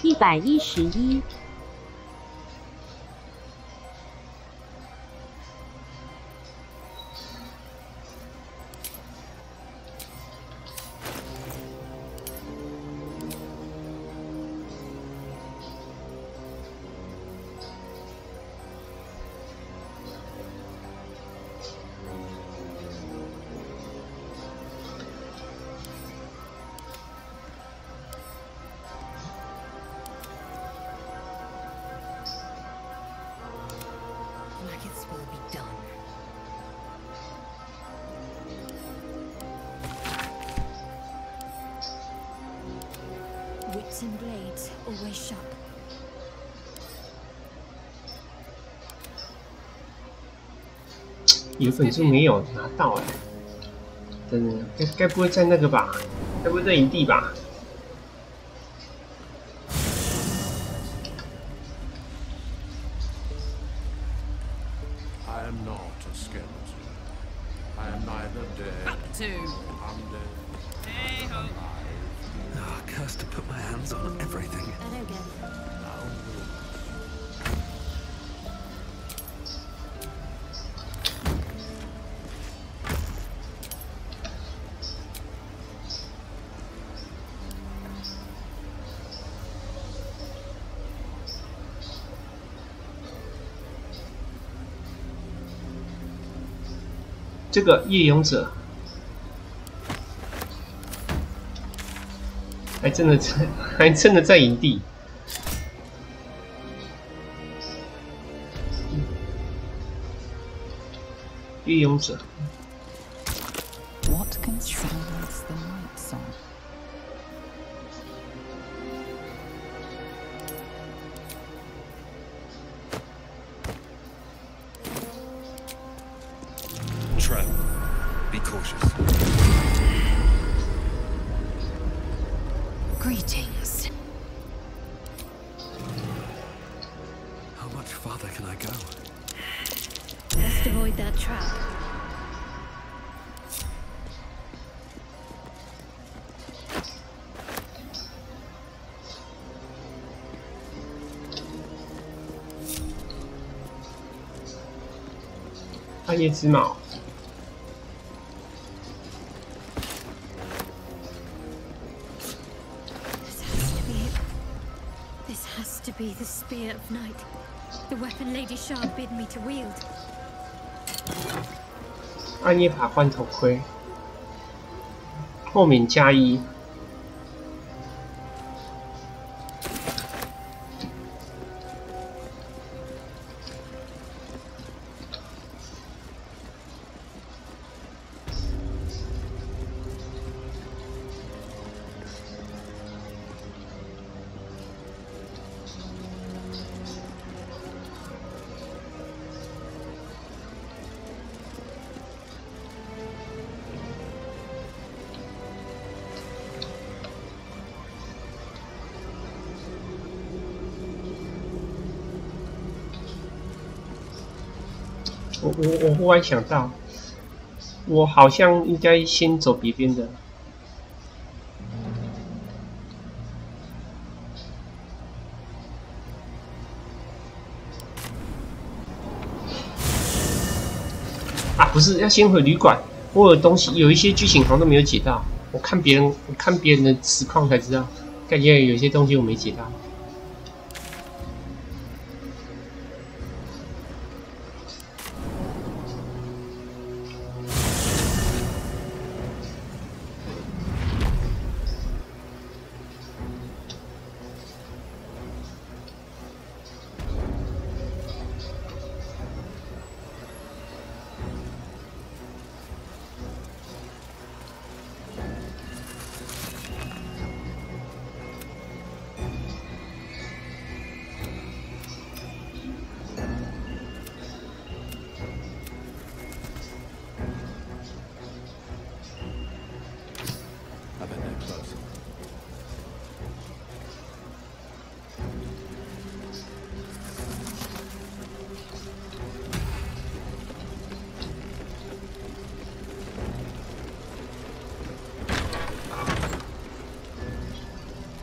111。Whips and blades, always sharp. 有本书没有拿到哎，真的，该不会在那个吧？该不会在营地吧？ 这个夜勇者，还真的在营地。夜勇者。What can silence the night song? Trap. Be cautious. Greetings. How much farther can I go? Best avoid that trap. 暗夜之矛。 This has to be the spear of night. The weapon Lady Shard bid me to wield. 暗夜法官头盔，后面加1。我忽然想到，我好像应该先走别边的。啊，不是，要先回旅馆。我有东西，有一些剧情好像都没有解到。我看别人的实况才知道，感觉有些东西我没解到。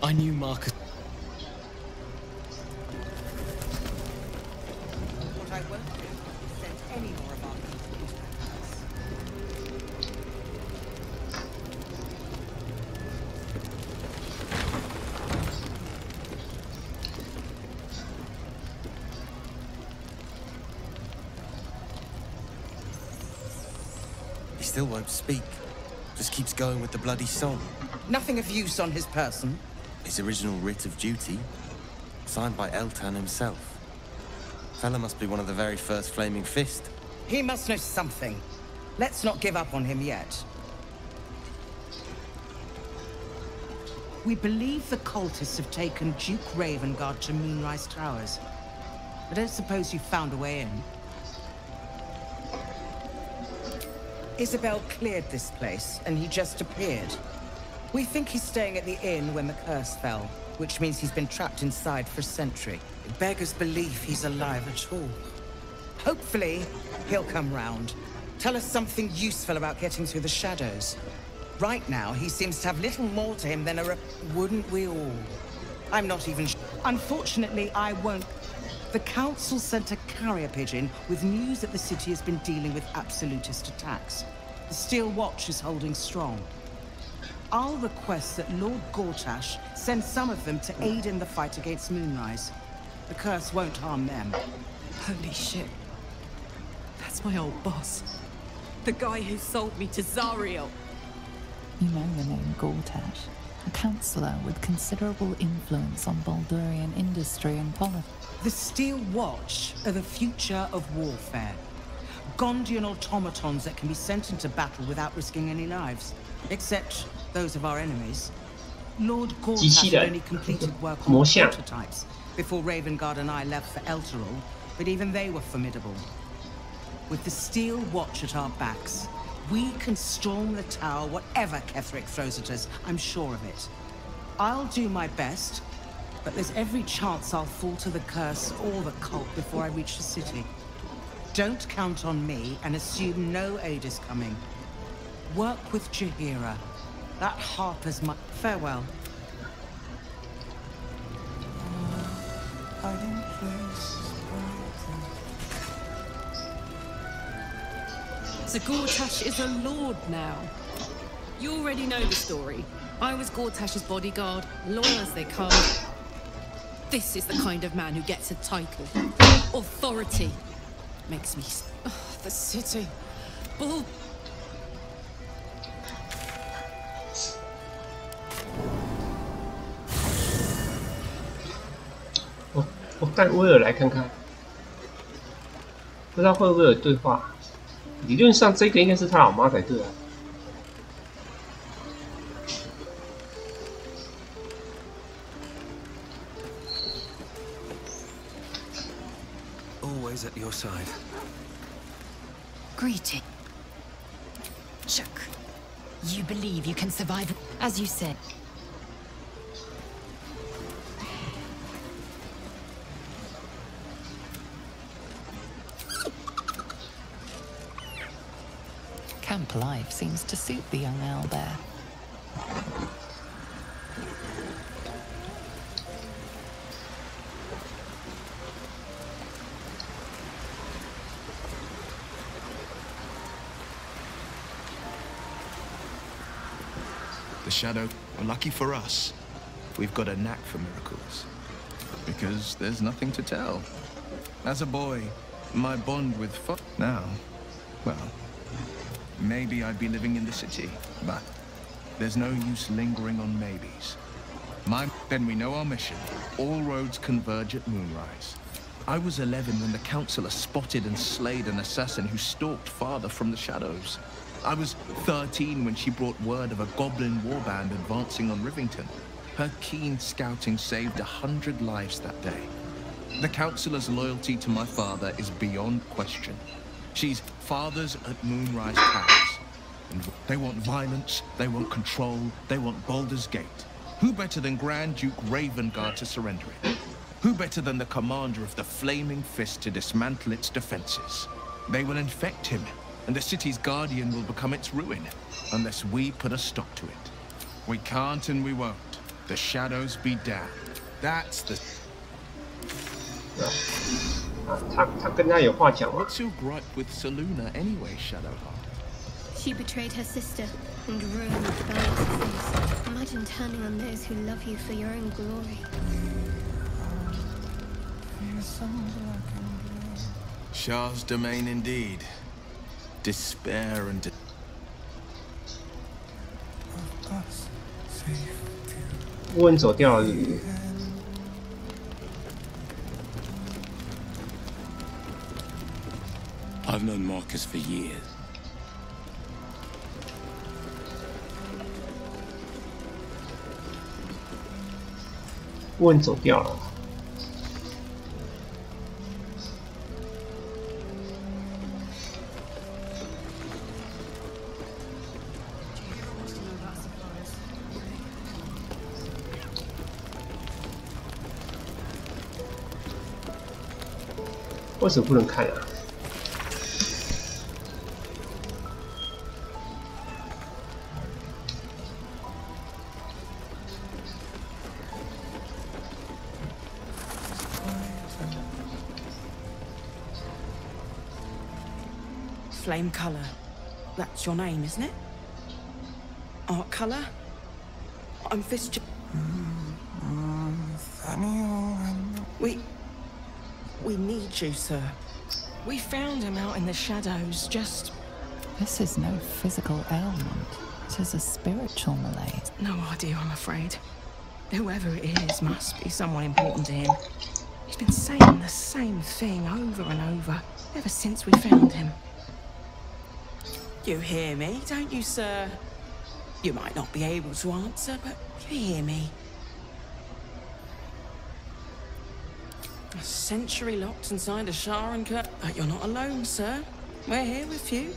I knew Marcus. still won't speak. Just keeps going with the bloody song. Nothing of use on his person. His original writ of duty, signed by Eltan himself. Fella must be one of the very first Flaming Fist. He must know something. Let's not give up on him yet. We believe the cultists have taken Duke Ravengard to Moonrise Towers. I don't suppose you found a way in. Isabel cleared this place, and he just appeared. We think he's staying at the inn when the curse fell, which means he's been trapped inside for a century. It beggars belief he's alive at all. Hopefully, he'll come round. Tell us something useful about getting through the shadows. Right now, he seems to have little more to him than wouldn't we all? I'm not even Unfortunately, I won't. The council sent a carrier pigeon with news that the city has been dealing with absolutist attacks. The Steel Watch is holding strong. I'll request that Lord Gortash send some of them to aid in the fight against Moonrise. The curse won't harm them. Holy shit. That's my old boss. The guy who sold me to Zariel. You know the name Gortash, a councillor with considerable influence on Baldurian industry and politics. The Steel Watch are the future of warfare. Gondian automatons that can be sent into battle without risking any lives. Except those of our enemies. Lord Gortash had only completed work on prototypes before Ravengard and I left for Elturel, but even they were formidable. With the Steel Watch at our backs, we can storm the tower whatever Ketheric throws at us, I'm sure of it. I'll do my best, but there's every chance I'll fall to the curse or the cult before I reach the city. Don't count on me and assume no aid is coming. Work with Jaheira. That harper's my farewell. So Gortash is a lord now. You already know the story. I was Gortash's bodyguard, loyal as they come. This is the kind of man who gets a title. Authority. Makes me... the city. Bull...我带威尔来看看，不知道会不会有对话。理论上这个应该是他老妈才对啊。Always at your side. Greeting. Chuck, you believe you can survive, as you said. Camp life seems to suit the young owlbear. The Shadow, well, lucky for us, we've got a knack for miracles. Because there's nothing to tell. As a boy, my bond with now, well, maybe I'd be living in the city, but there's no use lingering on maybes. Then we know our mission. All roads converge at Moonrise. I was 11 when the Councillor spotted and slayed an assassin who stalked Father from the shadows. I was 13 when she brought word of a goblin warband advancing on Rivington. Her keen scouting saved 100 lives that day. The Councillor's loyalty to my father is beyond question. She's fathers at Moonrise Towers. And they want violence, they want control, they want Baldur's Gate. Who better than Grand Duke Ravengard to surrender it? Who better than the commander of the Flaming Fist to dismantle its defenses? They will infect him, and the city's guardian will become its ruin, unless we put a stop to it. We can't and we won't. The shadows be damned. That's the...他跟他有话讲吗？ What's your gripe with Saluna anyway, Shadowheart? She betrayed her sister and ruined Ballard's face. Imagine turning on those who love you for your own glory. Shah's domain indeed. Despair and... 沃恩走掉了是不是？ I've known Marcus for years. 沃恩走掉了。 为什么不能看啊？ Flame color. That's your name, isn't it? Art color? I'm Fist. We need you, sir. We found him out in the shadows, just... This is no physical ailment. It is a spiritual malaise. No idea, I'm afraid. Whoever it is must be someone important to him. He's been saying the same thing over and over, ever since we found him. You hear me, don't you, sir? You might not be able to answer, but you hear me. A century locked inside a Sharon cut. But you're not alone, sir. We're here with you.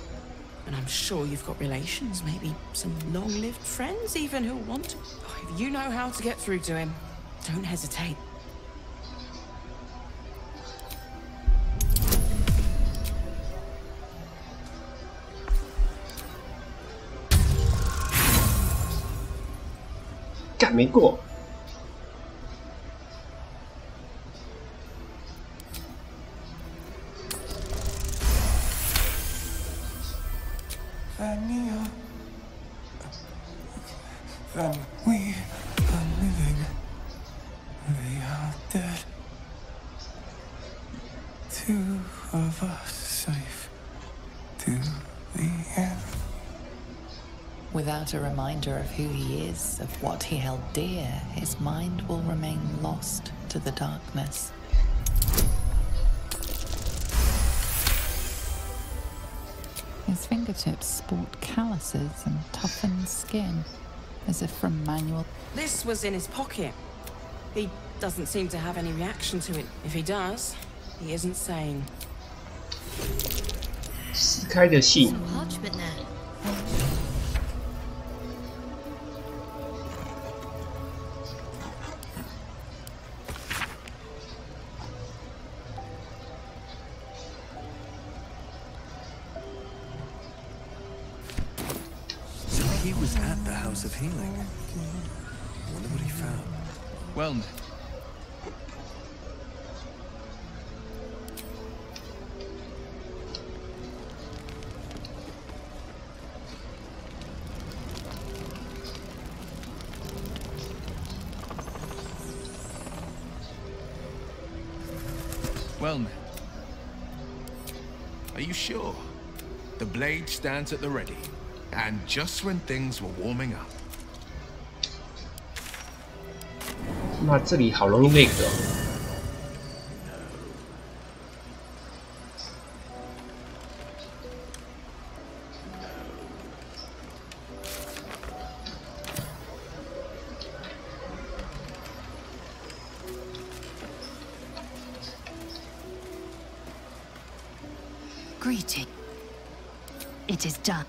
And I'm sure you've got relations, maybe some long-lived friends even who want to. If you know how to get through to him, don't hesitate. God, 没过。 Then we are living, they are dead. Two of us safe to the end. Without a reminder of who he is, of what he held dear, his mind will remain lost to the darkness. His fingertips sport calluses and toughened skin, as if from manual. This was in his pocket. He doesn't seem to have any reaction to it. If he does, he isn't sane. 撕开的信。 Some parchment there. He was at the House of Healing. I wonder what he found. Well, well, are you sure? The blade stands at the ready. And just when things were warming up. 妈，这里好容易那个、哦。 Greeting. It is done.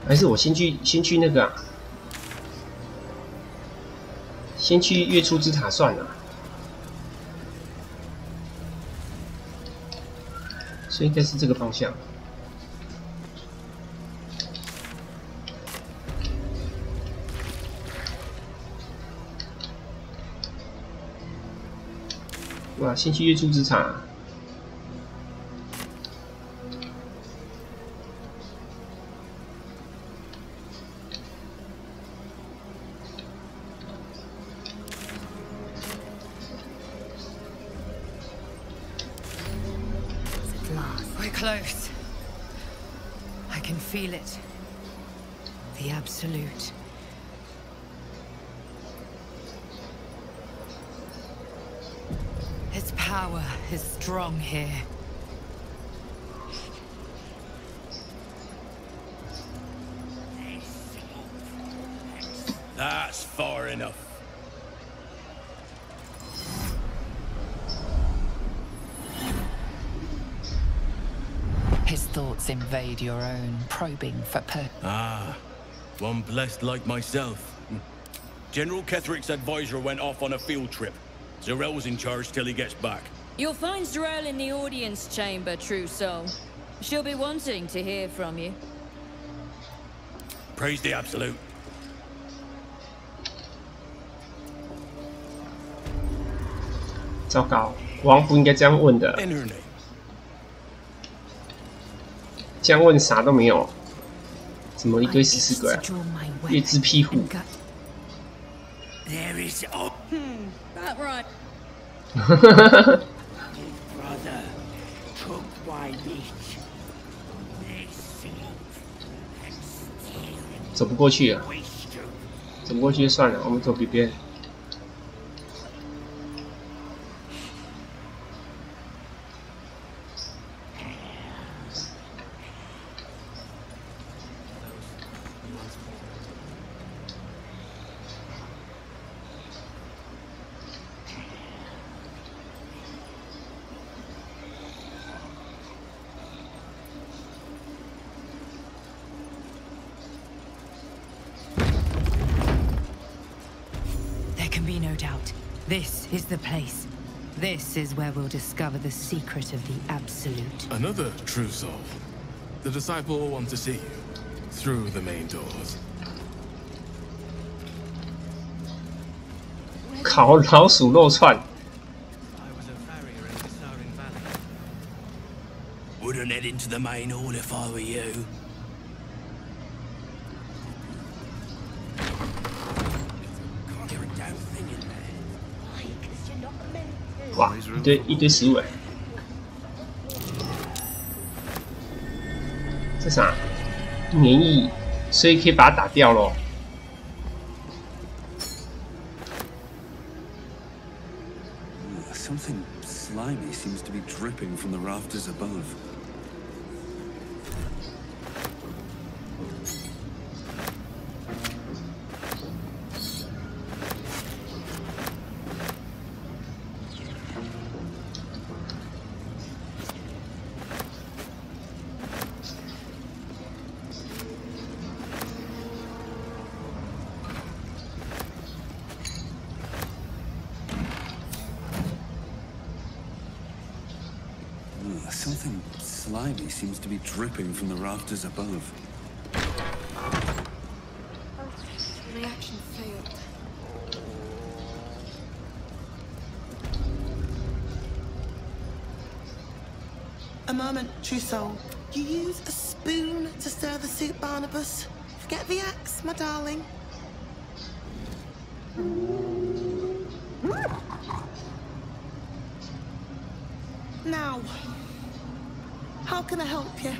还是我先去那个、啊，先去月初之塔算了。所以应该是这个方向。哇，先去月柱之场、啊。 We're close. I can feel it. The absolute. Its power is strong here. That's far enough. His thoughts invade your own, probing for Ah, one blessed like myself. General Ketherick's advisor went off on a field trip. Zarel's in charge till he gets back. You'll find Zarel in the audience chamber, true soul. She'll be wanting to hear from you. Praise the absolute. 糟糕，王不应该这样问的。 In her name. 这样问啥都没有，怎么一堆食尸鬼啊？月之庇护。There is That right. brother took my meat. They sealed and stealing. 走不过去啊，走不过去就算了，我们走别边。 No doubt. This is the place. This is where we'll discover the secret of the absolute. Another true soul. The disciple will want to see you through the main doors. 烤老鼠肉串。 Wouldn't head into the main hall if I were you. 哇，一堆食物哎！这啥？粘液，所以可以把它打掉咯。Something slimy seems to be dripping from the rafters above. Something slimy seems to be dripping from the rafters above. Reaction failed. A moment, true soul. You use a spoon to stir the soup, Barnabas. Forget the axe, my darling. Now, how can I help you?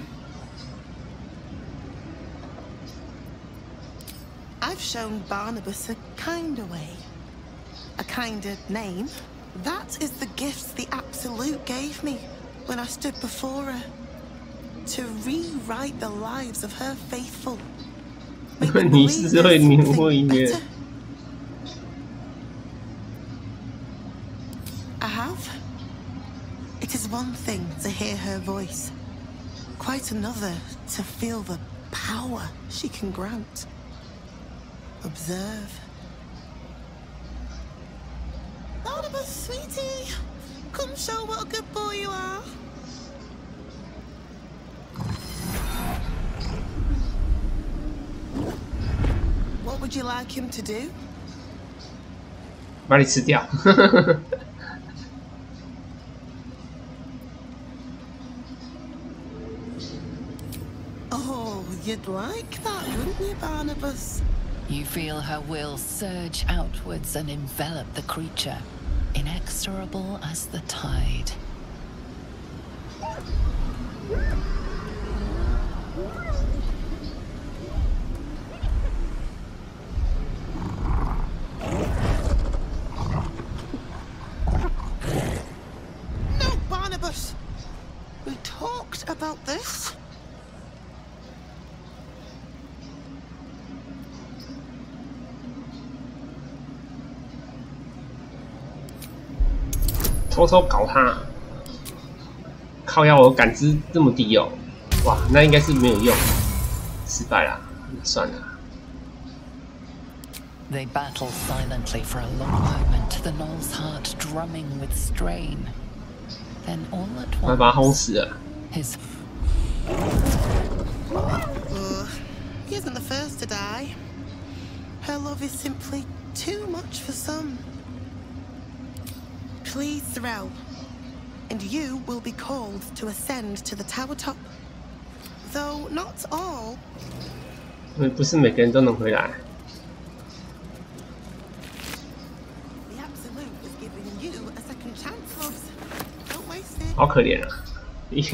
I've shown Barnabas a kinder way, a kinder name. That is the gifts the Absolute gave me when I stood before her, to rewrite the lives of her faithful. Make them believe there's something better. I have. It is one thing to hear her voice, quite another to feel the power she can grant. Observe. Barnabas, sweetie, come show what a good boy you are. would you like him to do? 把你吃掉。Oh, you'd like that, wouldn't you, Barnabas? You feel her will surge outwards and envelop the creature, inexorable as the tide. No, Barnabas! We talked about this. 偷偷搞他，靠腰我感知这么低哦，哇，那应该是没有用，失败啦，算了。 They battle silently for a long moment, the gnoll's heart drumming with strain. Then all at 快把他轰 once, 死了！ his He isn't the first to die. Her love is simply too much for some. Please, Threll, and you will be called to ascend to the tower top. Though not all. 因为不是每个人都能回来。 The Absolute is giving you a second chance, Hobbs. Don't waste it. 好可怜啊！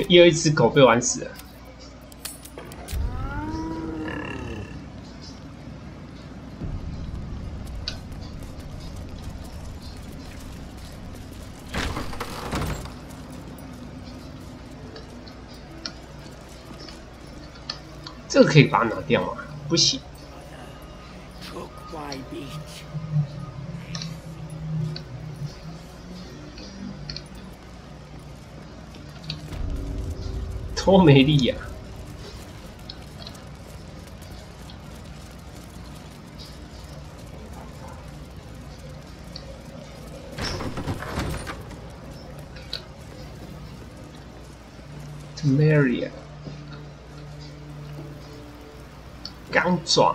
又一只狗被玩死了。这个可以把它拿掉吗？不行。 多没力呀、！Maria， 钢爪。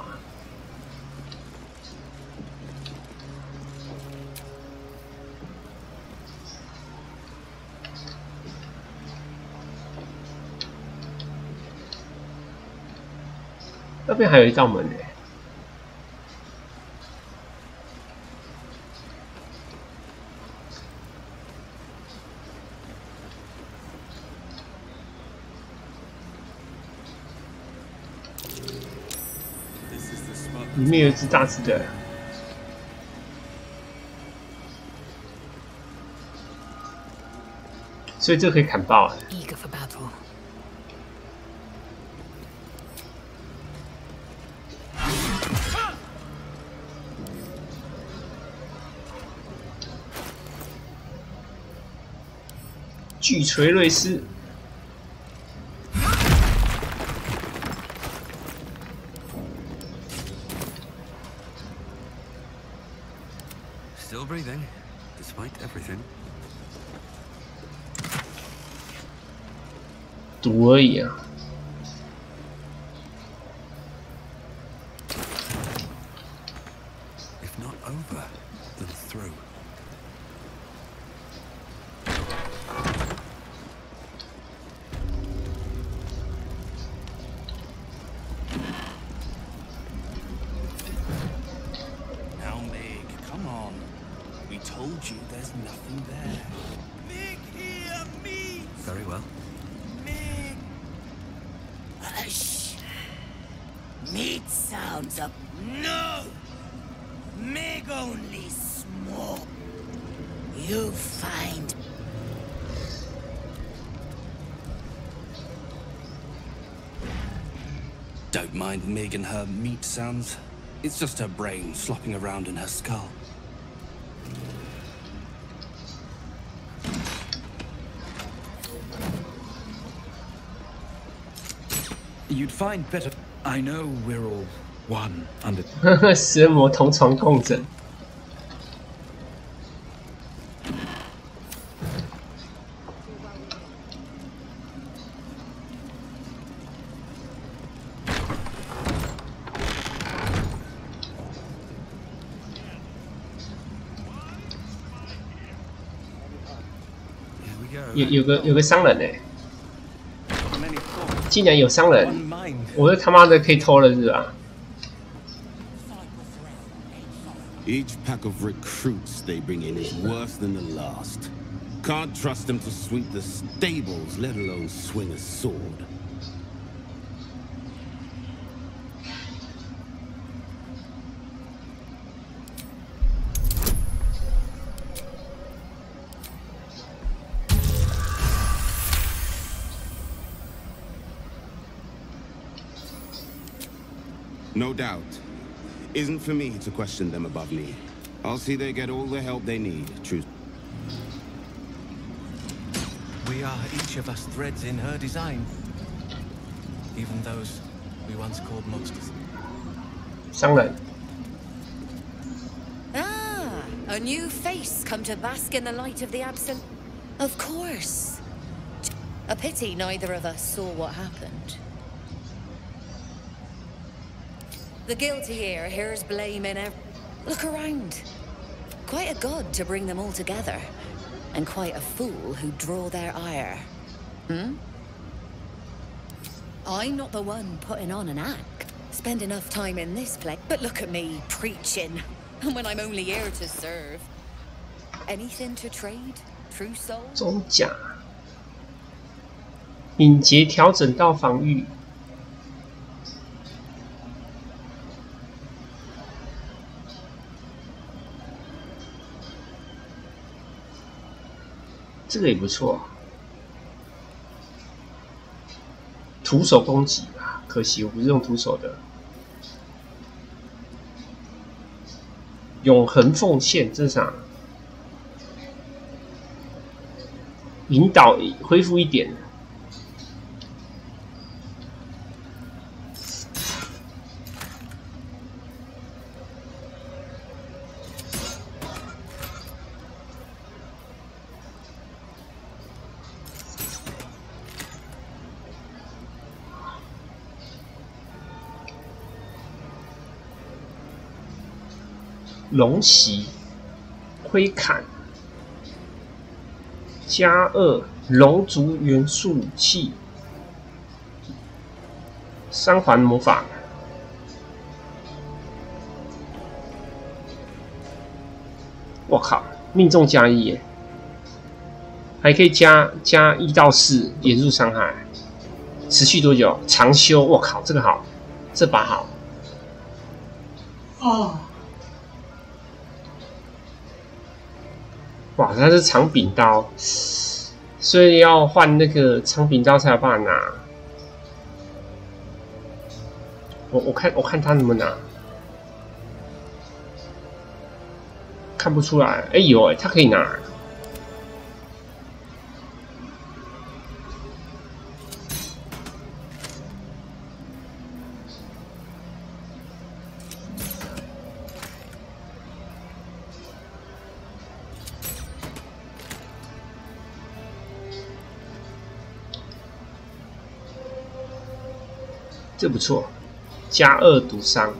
那边还有一道门呢。里面有一只大只的，所以这个可以砍爆啊。 Eager for battle. 巨锤瑞斯， Still breathing, despite everything. 毒而已啊。 If not over, then through. Now, Meg, come on. We told you there's nothing there. Meg, hear me! Very well. Meg! Hush! Meat sounds up. No! Meg only small. You find. Don't mind Meg and her meat sounds. It's just her brain slopping around in her skull. You'd find better. I know we're all one under. 食人魔同床共枕。有个商人哎，竟然有商人，我这他妈的可以偷了是吧？ Each pack of recruits they bring in is worse than the last. Can't trust them to sweep the stables, let alone swing a sword. No doubt. Isn't for me to question them above me. I'll see they get all the help they need. True. We are each of us threads in her design. Even those we once called monsters. 商人。 Ah, a new face come to bask in the light of the absolute. Of course. A pity neither of us saw what happened. The guilty here hears blame in every... Look around. Quite a god to bring them all together. And quite a fool who draw their ire. Hmm? I'm not the one putting on an act. Spend enough time in this place. But look at me, preaching. And when I'm only here to serve. Anything to trade? True soul? 装甲。敏捷调整到防御。 这个也不错，徒手攻击啊，可惜我不是用徒手的。永恒奉献，这是啥？引导恢复1点。龙袭、挥砍、+2龙族元素武器、三环魔法。我靠，命中+1耶！还可以加1到4连入伤害，持续多久？长修。我靠，这个好，这把好。哦。 哇，它是长柄刀，所以要换那个长柄刀才有办法拿。我看他怎么拿，看不出来。哎有哎，他可以拿。这不错，+2毒伤，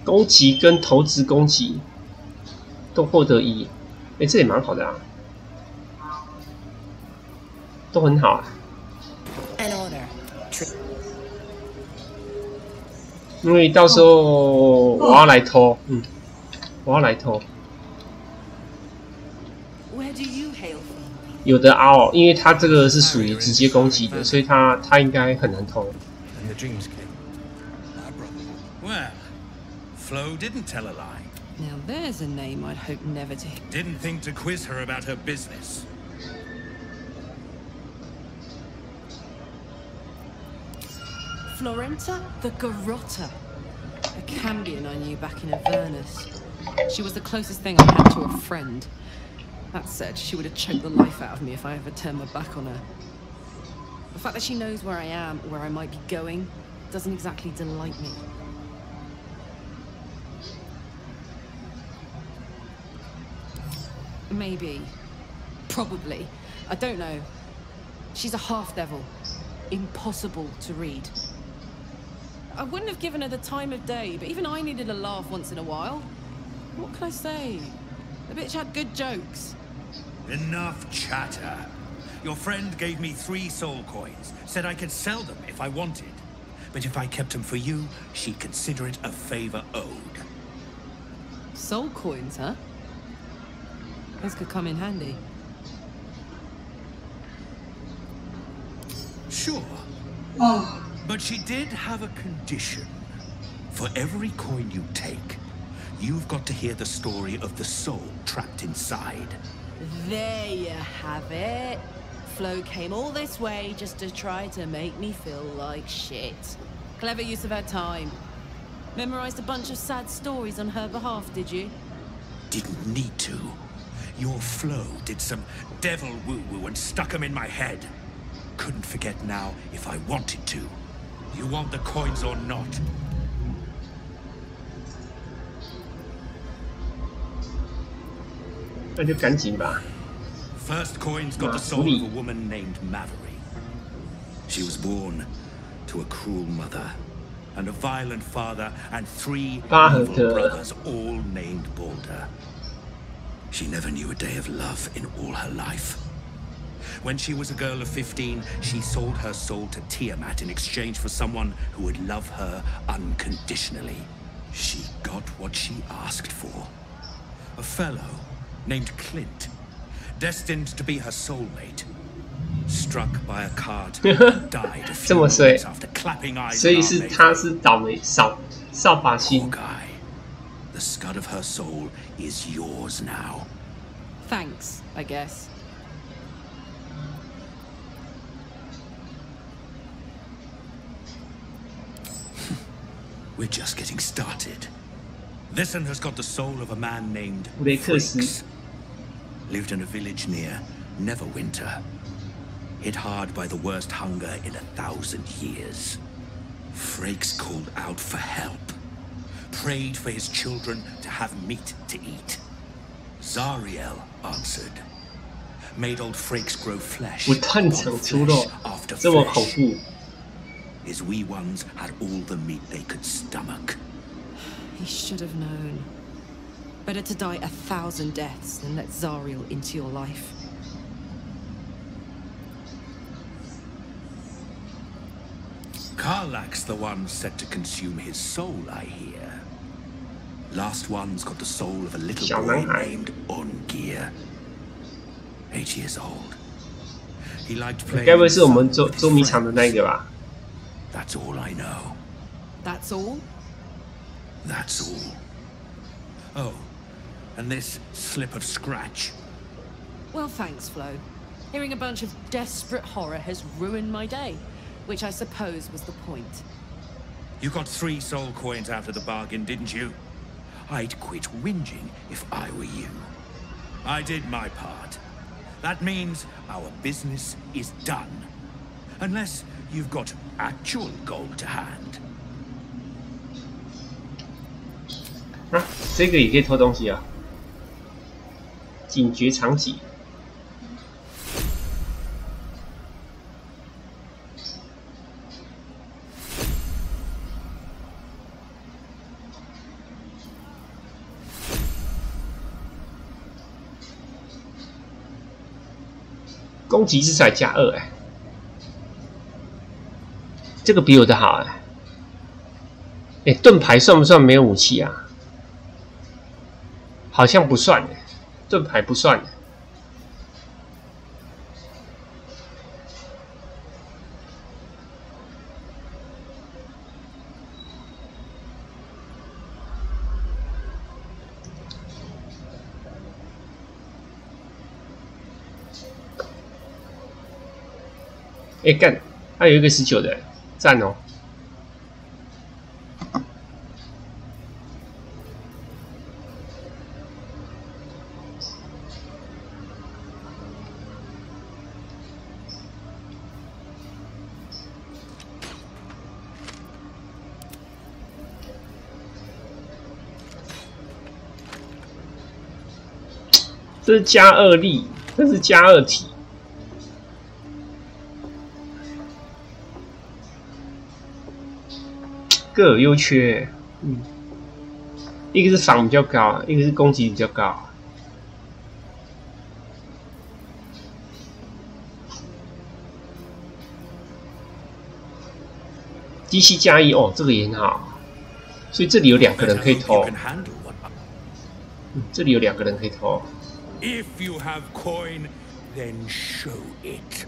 攻击跟投掷攻击都获得1，哎，这也蛮好的啊，都很好啊。因为到时候我要来偷，我要来偷。 有的凹，因为它这个是属于直接攻击的，所以它应该很难偷。Well, Flo didn't tell a lie. Now there's a name I'd hope never to. Didn't think to quiz her about her business. Florenta the Garotta, a Cambion I knew back in Avernus. She was the closest thing I had to a friend. That said, she would have choked the life out of me if I ever turned my back on her. The fact that she knows where I am, or where I might be going, doesn't exactly delight me. Maybe. Probably. I don't know. She's a half-devil. Impossible to read. I wouldn't have given her the time of day, but even I needed a laugh once in a while. What can I say? The bitch had good jokes. Enough chatter. Your friend gave me 3 soul coins, said I could sell them if I wanted. But if I kept them for you, she'd consider it a favor owed. Soul coins, huh? Those could come in handy. Sure. But she did have a condition. For every coin you take, you've got to hear the story of the soul trapped inside. There you have it. Flo came all this way just to try to make me feel like shit. Clever use of her time. Memorized a bunch of sad stories on her behalf, did you? Didn't need to. Your Flo did some devil woo-woo and stuck 'em in my head. Couldn't forget now if I wanted to. You want the coins or not?那就赶紧吧。 First coin's got the soul of a woman named Maverick. She was born to a cruel mother and a violent father and 3 evil brothers, all named Balder. She never knew a day of love in all her life. When she was a girl of 15, she sold her soul to Tiamat in exchange for someone who would love her unconditionally. She got what she asked for. A fellow named Clint, destined to be her soulmate, struck by a cart, died a few moments after clapping eyes. 所以是他是倒霉扫把星。 The scud of her soul is yours now. Thanks, I guess. We're just getting started. This one has got the soul of a man named Freaks. Lived in a village near Neverwinter. Hit hard by the worst hunger in 1,000 years. Frakes called out for help. Prayed for his children to have meat to eat. Zariel answered. Made old Frakes grow flesh. 不断长出肉，这么恐怖。 His wee ones had all the meat they could stomach. He should have known. Better to die 1,000 deaths than let Zariel into your life. Karlak's the one set to consume his soul, I hear. Last one's got the soul of a little boy named Ungir. 8 years old. He liked playing. 该不会是我们捉迷藏的那个吧？ That's all I know. That's all? That's all. Oh, and this slip of scratch. Well, thanks, Flo. Hearing a bunch of desperate horror has ruined my day, which I suppose was the point. You got 3 soul coins out of the bargain, didn't you? I'd quit whinging if I were you. I did my part. That means our business is done. Unless you've got actual gold to hand. 啊，这个也可以偷东西啊！警觉场景。攻击之才加2，哎，这个比我的好，哎，哎，盾牌算不算没有武器啊？好像不算，哎，盾牌不算。哎，干，还有一个19的，赞哦！这是加2力，这是加2体。各有优缺。一个是防比较高，一个是攻击比较高。机器加1哦，这个也很好。所以这里有2个人可以偷。这里有2个人可以偷。If you have coin, then show it.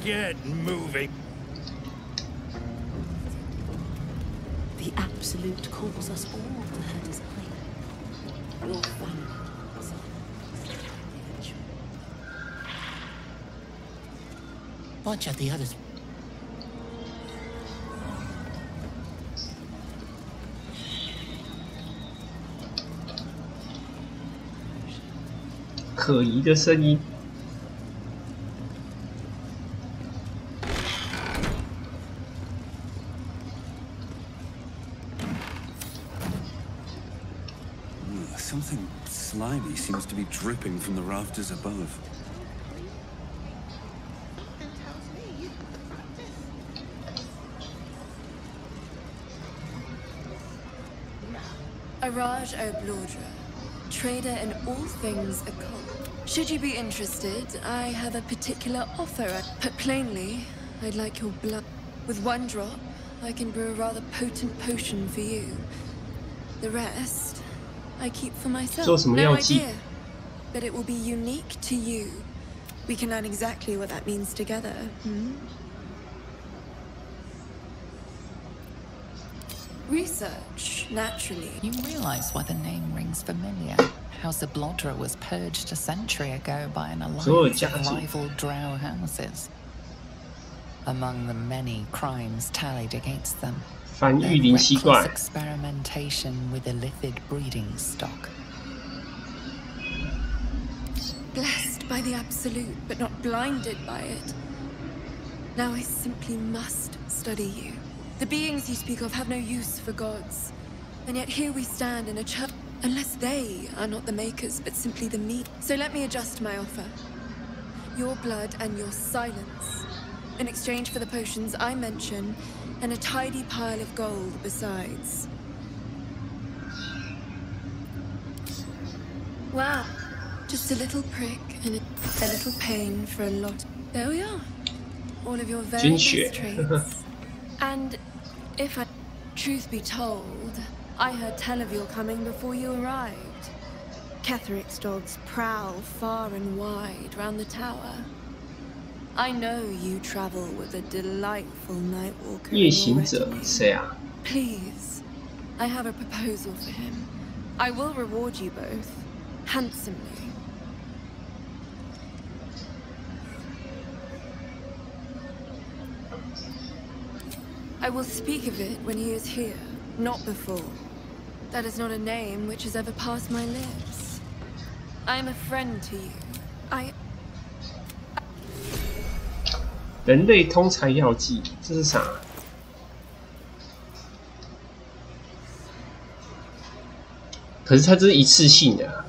Get moving. The Absolute calls us all to her design. Your family. Watch out, the others. "可疑的声音。Something slimy seems to be dripping from the rafters above. Araj O'Blodra, trader in all things occult. Should you be interested, I have a particular offer. Put plainly, I'd like your blood. With 1 drop, I can brew a rather potent potion for you. The rest, I keep for myself. No idea, but it will be unique to you. We can learn exactly what that means together. Research, naturally. You realize why the name rings familiar. House of Blodra was purged a century ago by an alliance of rival drow houses. Among the many crimes tallied against them, reckless experimentation with illithid breeding stock. Blessed by the Absolute, but not blinded by it. Now I simply must study you. The beings you speak of have no use for gods. And yet here we stand in a church, unless they are not the makers, but simply the meat. So let me adjust my offer. Your blood and your silence, in exchange for the potions I mention, and a tidy pile of gold besides. Wow. Just a little prick and a little pain for a lot. There we are. All of your very best traits. And if I... Truth be told, I heard tell of your coming before you arrived. Ketheric's dogs prowl far and wide round the tower. I know you travel with a delightful nightwalker. 夜行者谁啊？ Please, I have a proposal for him. I will reward you both handsomely. I will speak of it when he is here, not before. That is not a name which has ever passed my lips. I am a friend to you. 人类通才药剂，这是啥？可是它这是一次性的，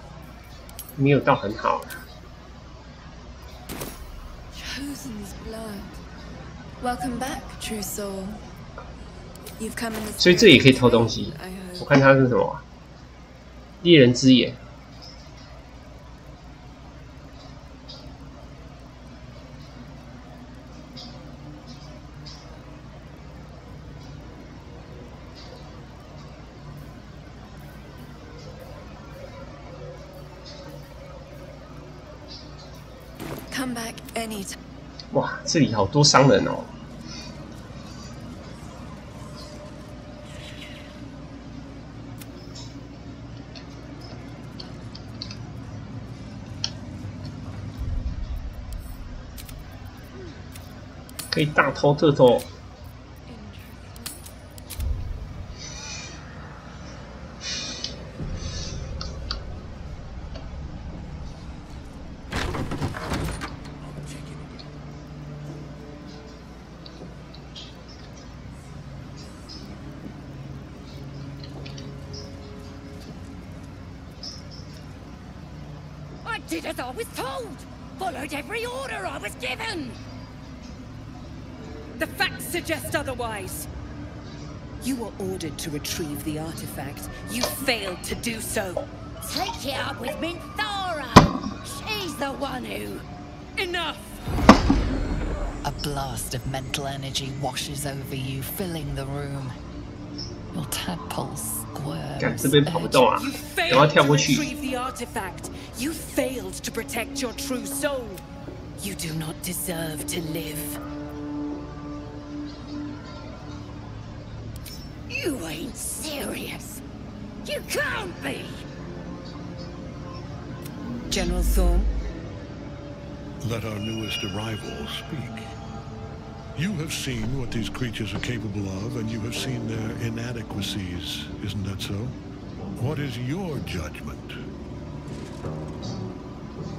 没有到很好。Chosen's blood. Welcome back, true soul. You've come in this 所以这也可以偷东西。我看它是什么？猎人之眼。Come back anytime. 哇，这里好多商人哦！可以大偷特偷。Did as I was told! Followed every order I was given! The facts suggest otherwise. You were ordered to retrieve the artifact. You failed to do so. Take it up with Minthara! She's the one who... Enough! A blast of mental energy washes over you, filling the room. Your tadpole squirms. 干，这边跑不动啊！然后跳过去。 The artifact. You failed to protect your true soul. You do not deserve to live. You ain't serious. You can't be. General Thorne. Let our newest arrival speak. You have seen what these creatures are capable of, and you have seen their inadequacies, isn't that so? What is your judgment?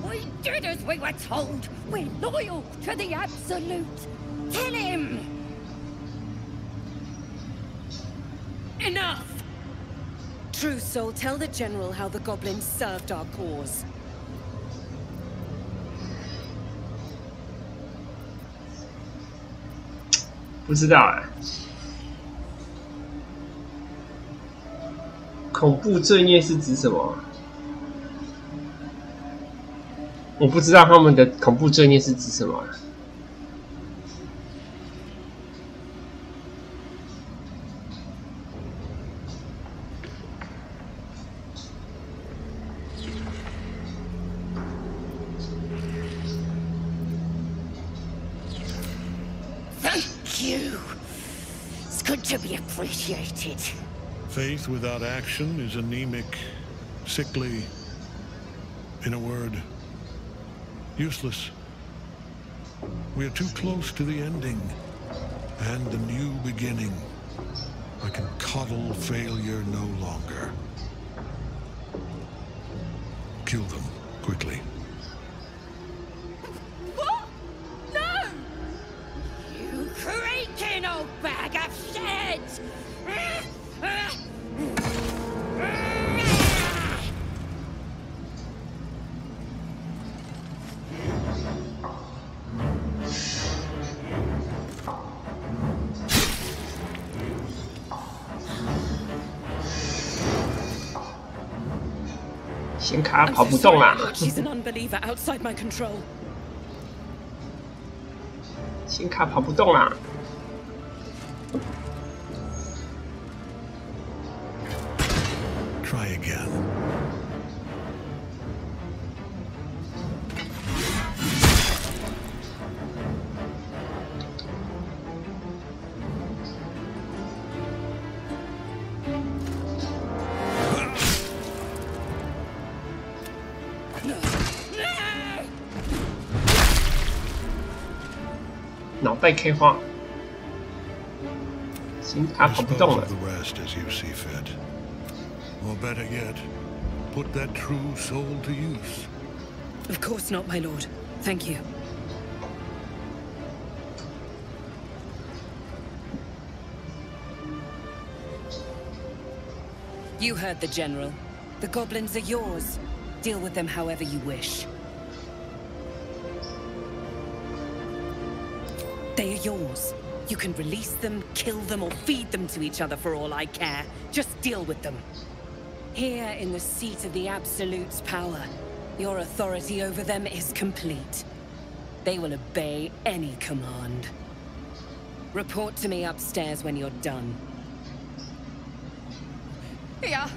We did as we were told. We're loyal to the Absolute. Tell him! Enough! True soul, tell the General how the goblins served our cause. 不知道哎。恐怖罪孽是指什么？我不知道他们的恐怖罪孽是指什么。Thank you. It's good to be appreciated. Faith without action is anemic, sickly, in a word, useless. We are too close to the ending and the new beginning. I can coddle failure no longer. Kill them, quickly. What? No! You creaking old bag of shit! 显卡跑不动啦！ She's an unbeliever outside my control. 显卡跑不动啦！ Try again. No! 脑袋开花，显卡跑不动了。 Dispose of the rest as you see fit. Or better yet, put that true soul to use. Of course not, my lord. Thank you. You heard the General. The goblins are yours. Deal with them however you wish. They are yours. You can release them, kill them, or feed them to each other for all I care. Just deal with them. Here in the seat of the Absolute's power, your authority over them is complete. They will obey any command. Report to me upstairs when you're done. Yeah,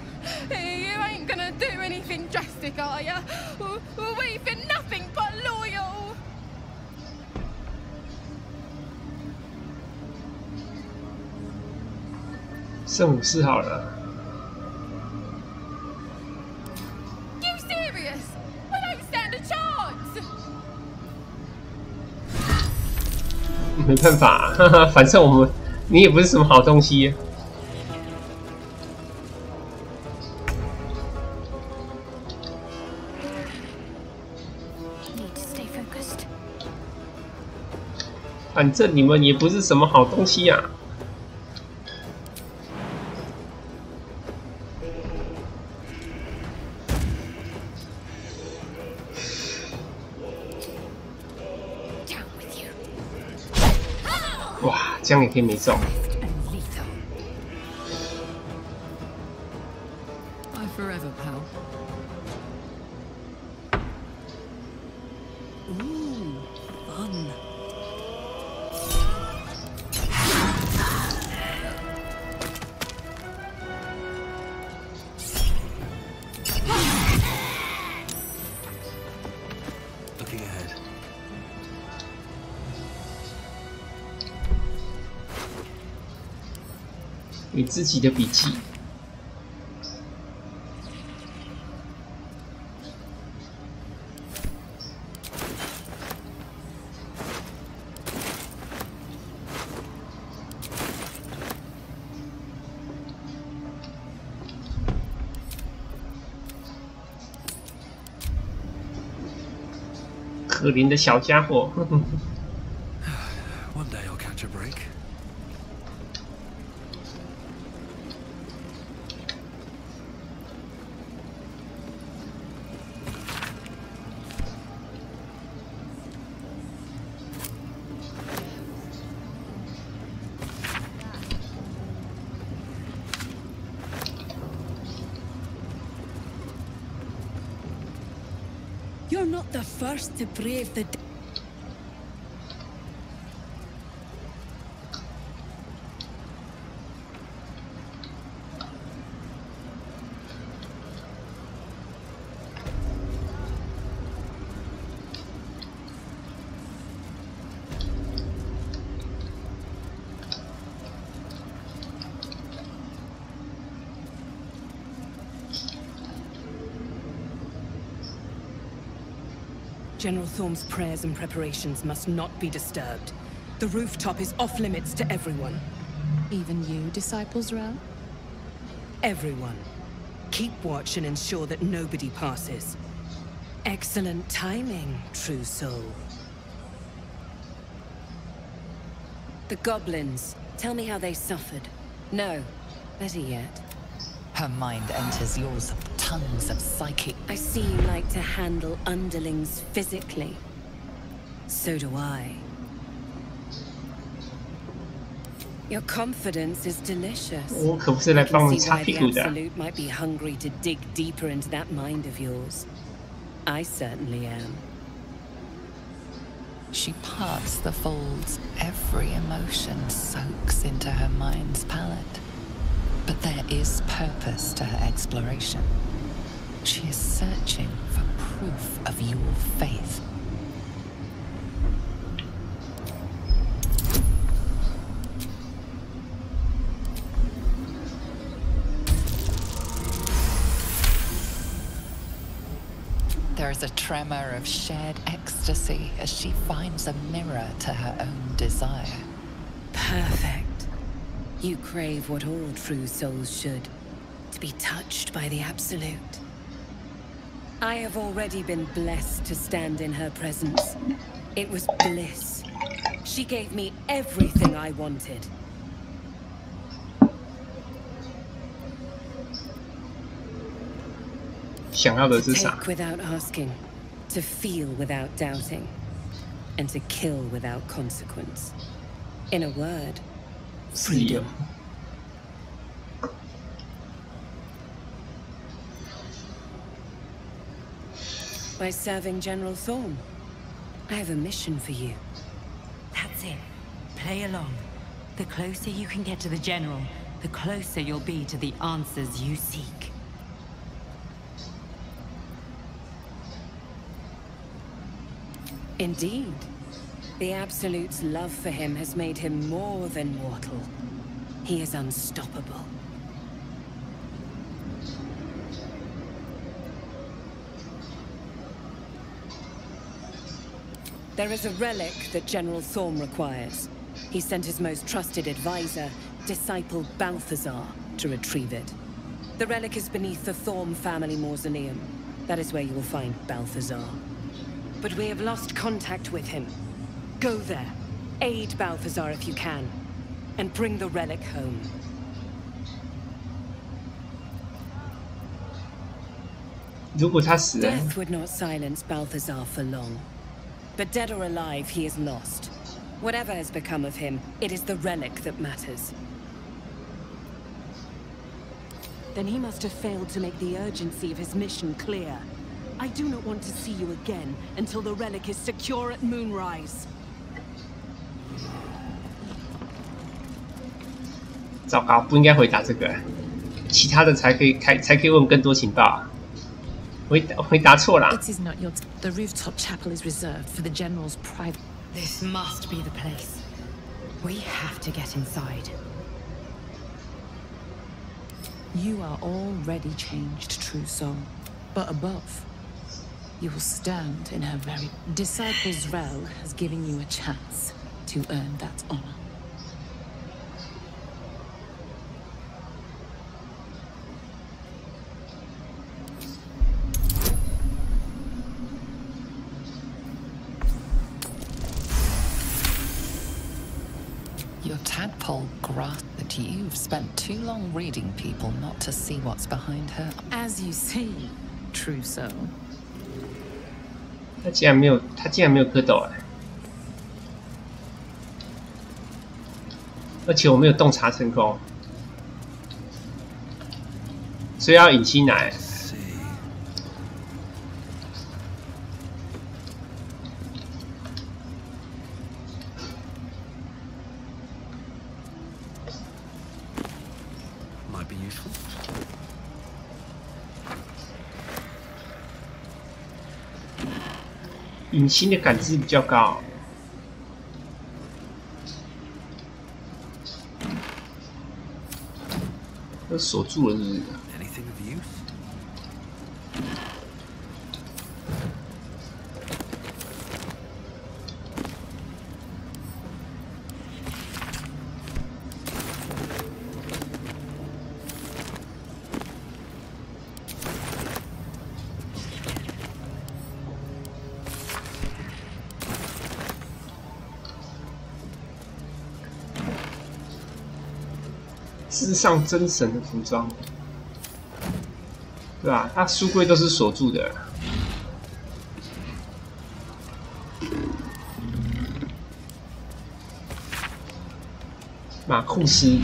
you ain't gonna do anything drastic, are ya? We've been nothing but loyal.圣武士好了。 You serious? We don't stand a chance. 没办法，哈哈，反正你也不是什么好东西。反正你们也不是什么好东西呀。 哇，这样也可以没中。Bye forever, pal. Ooh, fun. Looking ahead. 你自己的笔记。可怜的小家伙。One day I'll catch a break. You're not the first to brave the... General Thorm's prayers and preparations must not be disturbed. The rooftop is off limits to everyone. Even you, Disciples Row? Everyone. Keep watch and ensure that nobody passes. Excellent timing, true soul. The goblins. Tell me how they suffered. No, better yet. Her mind enters yours of tons of psychic. I see you like to handle underlings physically. So do I. Your confidence is delicious. 我可不是来帮你擦屁股的。 I can see why the Absolute might be hungry to dig deeper into that mind of yours. I certainly am. She parts the folds. Every emotion soaks into her mind's palette. But there is purpose to her exploration. She is searching for proof of your faith. There is a tremor of shared ecstasy as she finds a mirror to her own desire. Perfect. You crave what all true souls should, to be touched by the Absolute. I have already been blessed to stand in her presence. It was bliss. She gave me everything I wanted. 想要的是啥 ？Take without asking, to feel without doubting, and to kill without consequence. In a word, 自由。 By serving General Thorm, I have a mission for you. That's it. Play along. The closer you can get to the General, the closer you'll be to the answers you seek. Indeed. The Absolute's love for him has made him more than mortal. He is unstoppable. There is a relic that General Thorm requires. He sent his most trusted advisor, disciple Balthazar, to retrieve it. The relic is beneath the Thorm family mausoleum. That is where you will find Balthazar. But we have lost contact with him. Go there, aid Balthazar if you can, and bring the relic home. Death would not silence Balthazar for long. But dead or alive, he is lost. Whatever has become of him, it is the relic that matters. Then he must have failed to make the urgency of his mission clear. I do not want to see you again until the relic is secure at moonrise. 糟糕，不应该回答这个，其他的才可以问更多情报。回答错了。 It is not your. The rooftop chapel is reserved for the general's private. This must be the place. We have to get inside. You are already changed, true soul. But above, you will stand in her very. Disciples Rel has given you a chance to earn that honor. Your tadpole grasped that you've spent too long reading people not to see what's behind her. As you see, true soul. 他竟然没有蝌蚪哎！而且我没有洞察成功，所以要引进来。 隐形的感知比较高，都锁住了，是不是？ 世上真神的服装，对吧？他书柜都是锁住的。马库斯，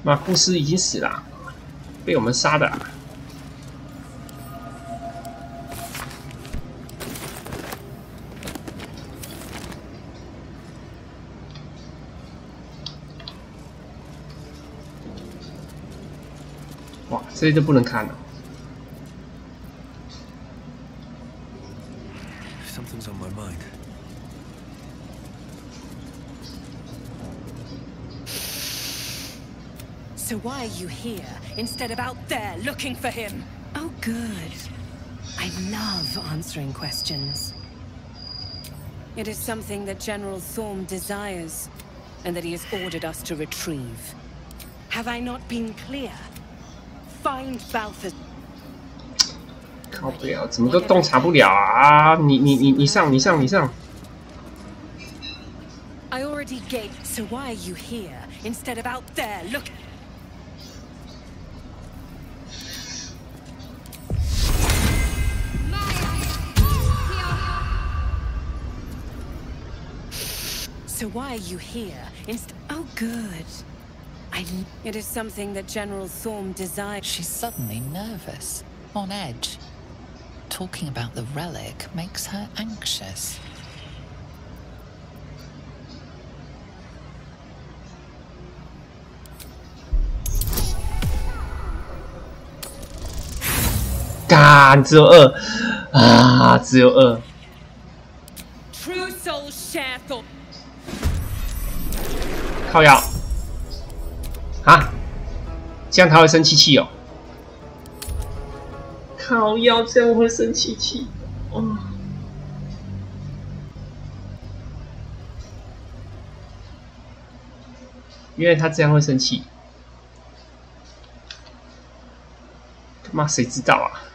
马库斯已经死了，被我们杀的。 哇，这些都不能看了。Something's on my mind. So why are you here instead of out there looking for him? Oh, good. I love answering questions. It is something that General Thorm desires, and that he has ordered us to retrieve. Have I not been clear? Find Balthazar. 靠不了，怎么都洞察不了啊！你上！ I already gave. So why are you here instead of out there. Look. So why are you here? Oh, good. It is something that General Thorm desires. She's suddenly nervous, on edge. Talking about the relic makes her anxious.干，只有2啊，只有2。True soul share thought. 靠腰啊！这样他会生气哦。靠腰，这样会生气哦。原来他这样会生气。他妈谁知道啊？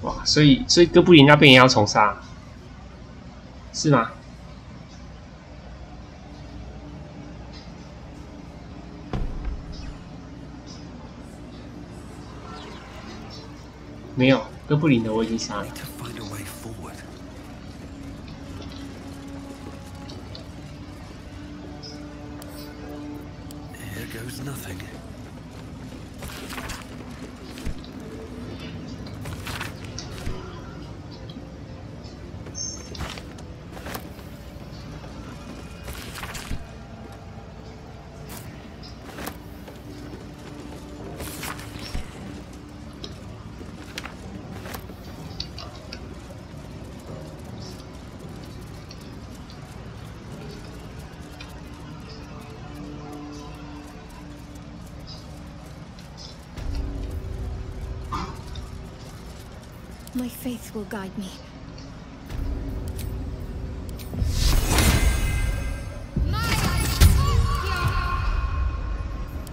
哇，所以哥布林那边也要重杀，是吗？没有，哥布林的我已经杀了。Here goes nothing. My faith will guide me.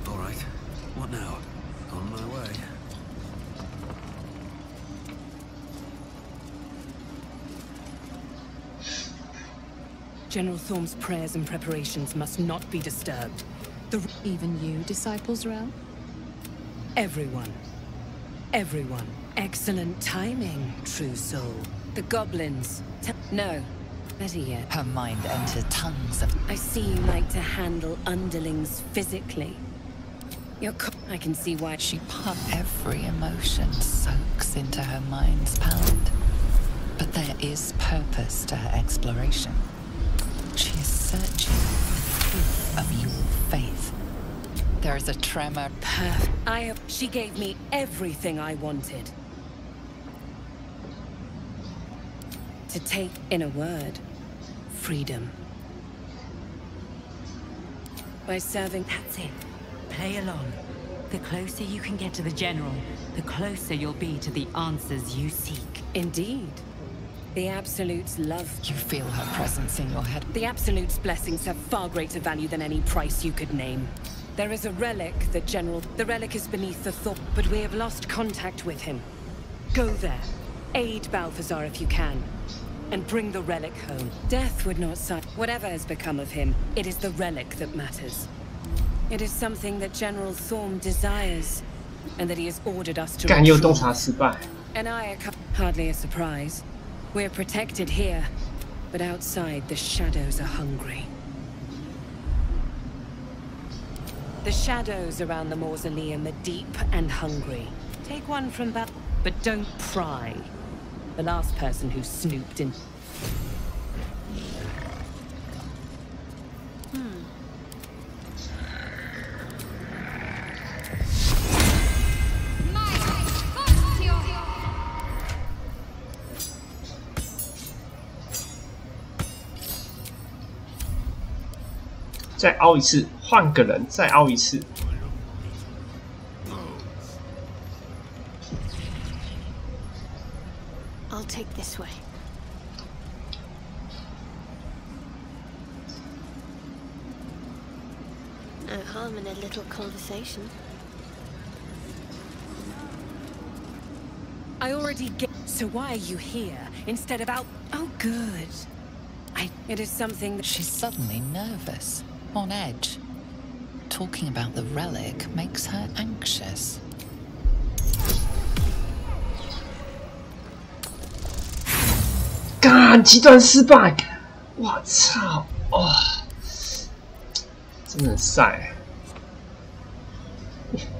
All right. What now? On my way. General Thorm's prayers and preparations must not be disturbed. Even you, Disciples Realm? Everyone. Everyone. Excellent timing, true soul. The goblins. No. Better yet. Her mind entered tongues of... I see you like to handle underlings physically. I can see why... Every emotion soaks into her mind's palette. But there is purpose to her exploration. She is searching for proof of your faith. There is a tremor. She gave me everything I wanted. To take, in a word, freedom. By serving... That's it. Play along. The closer you can get to the General, the closer you'll be to the answers you seek. Indeed. The Absolute's love... You feel her presence in your head. The Absolute's blessings have far greater value than any price you could name. There is a relic that The relic is beneath the Thorm, but we have lost contact with him. Go there. Aid Balthazar if you can. And bring the relic home. Death would not suffer. Whatever has become of him, it is the relic that matters. It is something that General Thorm desires, and that he has ordered us to... 干又洞察失败。And hardly a surprise. We're protected here, but outside the shadows are hungry. The shadows around the mausoleum are deep and hungry. Take one from that, but don't pry. The last person who snooped in. Hmm. 再凹一次，换个人，再凹一次。I'll take this way. No harm in a little conversation. I already get. So why are you here instead of out? Oh, good. It is something that she's suddenly nervous, on edge. Talking about the relic makes her anxious. God， 极端失败！我操！哦，真的很晒，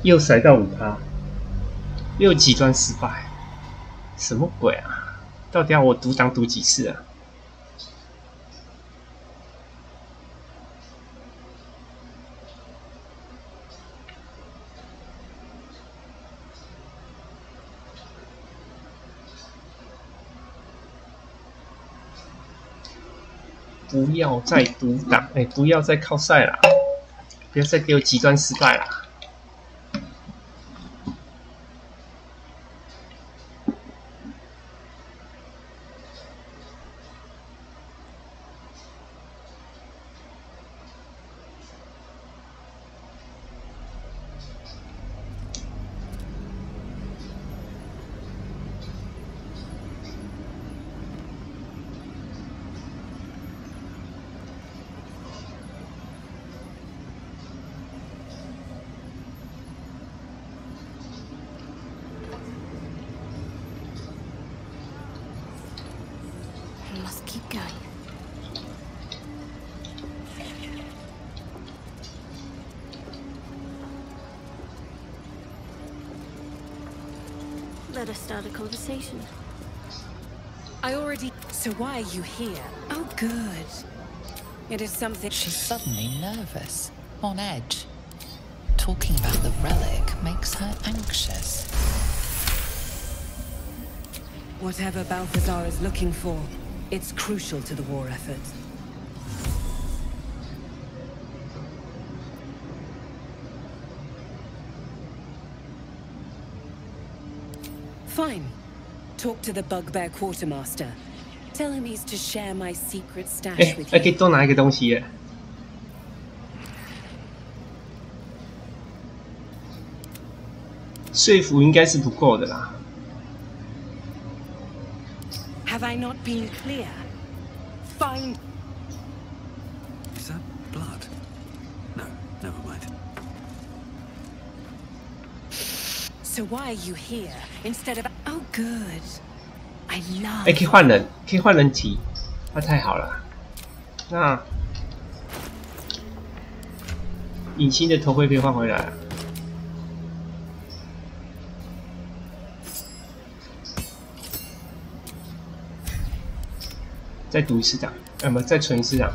又塞到5%，又极端失败，什么鬼啊？到底要我读档读几次啊？不要再读档，不要再靠赛啦！不要再给我极端失败啦！Let us start a conversation. I already. So why are you here? Oh, good. It is something. She's suddenly nervous, on edge. Talking about the relic makes her anxious. Whatever Balthazar is looking for, it's crucial to the war effort. Fine. Talk to the bugbear quartermaster. Tell him he's to share my secret stash with you. 可以多拿一个东西耶。说服应该是不够的啦。Have I not been clear? Fine. Is that blood? No, never mind. So why are you here instead of? Oh, good. I love. 可以换人，可以换人提，那太好了。那隐形的头盔可以换回来。再读一次档，不，再存一次档。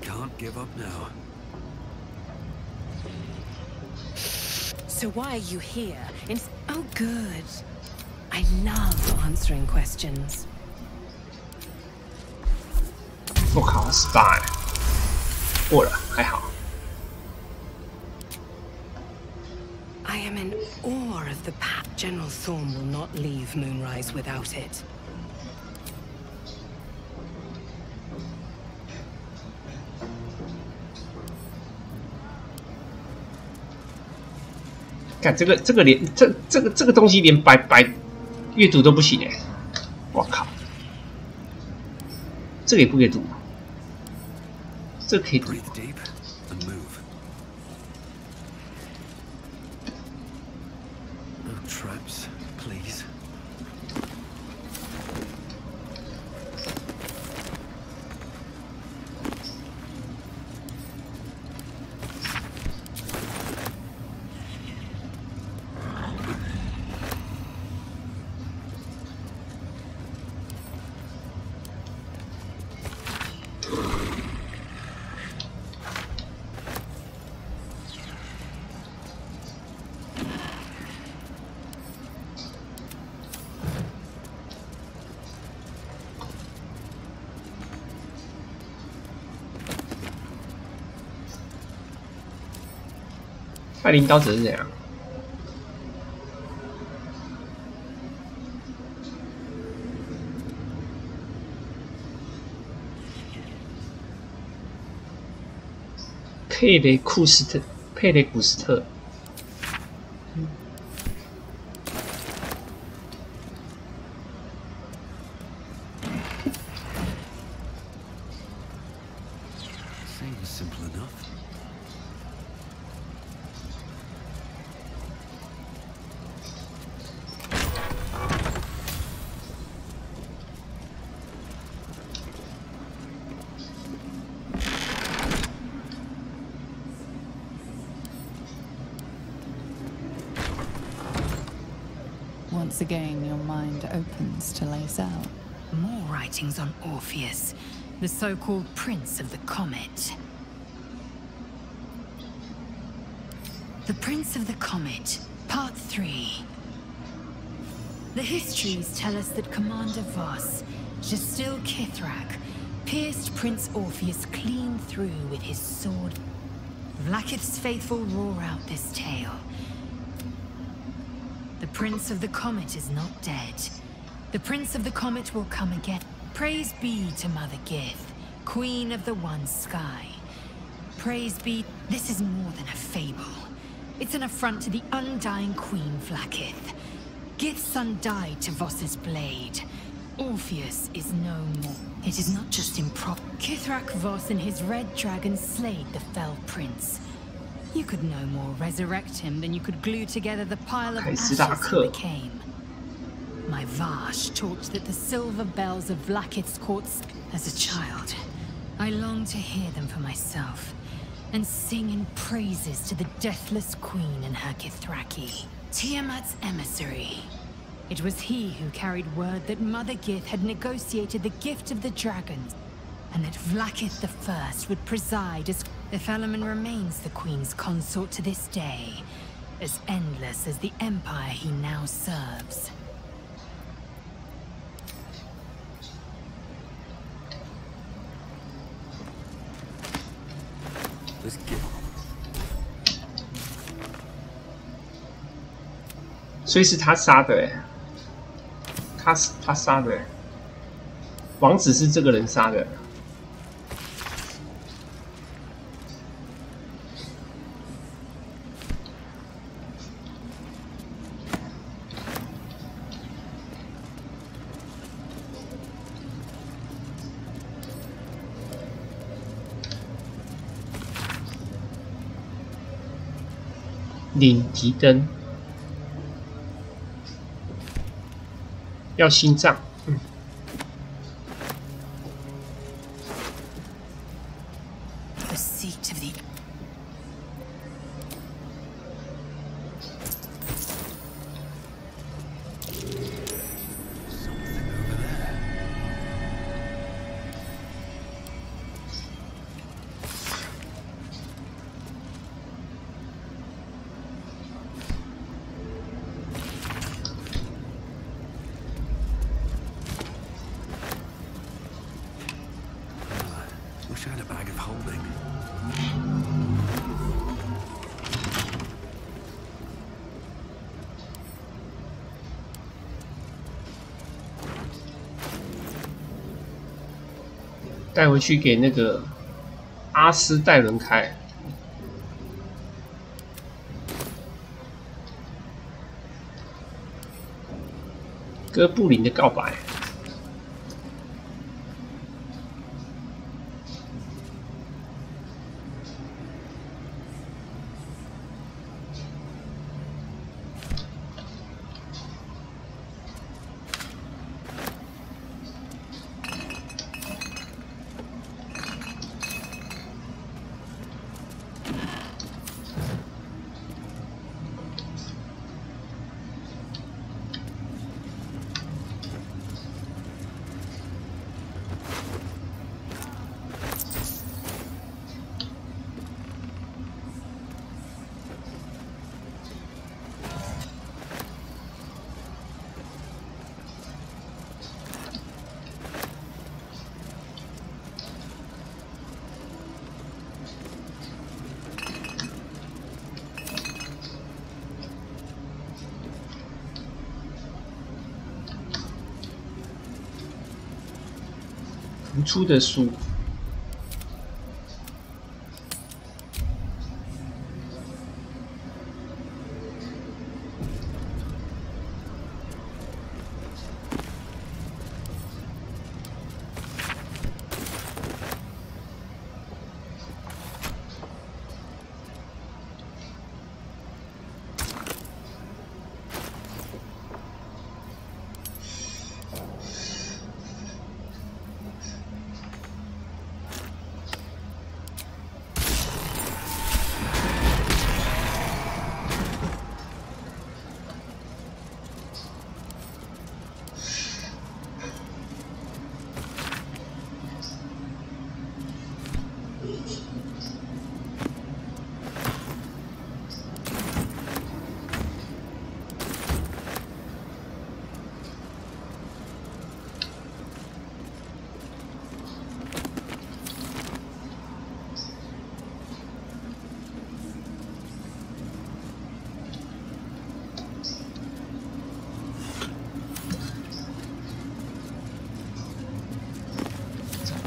Can't give up now. So why are you here? Oh, good. I love answering questions. 我靠，失败，过了，还好。I am in awe of the path. General Thorm will not leave Moonrise without it. 看这个连这个东西连白阅读都不行哎！我靠，这个也不给读。这可以读。 Breathe deep and move. No traps, please.他领导者是怎样？佩雷库斯特，佩雷古斯特。 Seems simple enough. Once again, your mind opens to lace out. More writings on Orpheus, the so-called Prince of the Comet. The Prince of the Comet, Part 3. The histories tell us that Commander Voss, Gestil Kithrak, pierced Prince Orpheus clean through with his sword. Vlaakith's faithful roar out this tale. The Prince of the Comet is not dead. The Prince of the Comet will come again. Praise be to Mother Gith, Queen of the One Sky. Praise be... This is more than a fable. It's an affront to the undying Queen Vlaakith. Gith's son died to Voss's blade. Orpheus is no more. It is not just improper. Kithrak Voss and his red dragon slayed the fell prince. You could no more resurrect him than you could glue together the pile of ashes he became. My Vash taught that the silver bells of Vlaakith's courts. As a child, I longed to hear them for myself, and sing in praises to the deathless queen and her Kithraki. Tiamat's emissary. It was he who carried word that Mother Gith had negotiated the gift of the dragons, and that Vlaakith I would preside as... If Elemen remains the Queen's consort to this day, as endless as the empire he now serves. Let's get. 所以是他杀的哎，他杀的哎，王子是这个人杀的。 领提灯要心脏，The seat of the... Wish I had a bag of holding. 带回去给那个阿斯戴伦开。哥布林的告白。突出的书。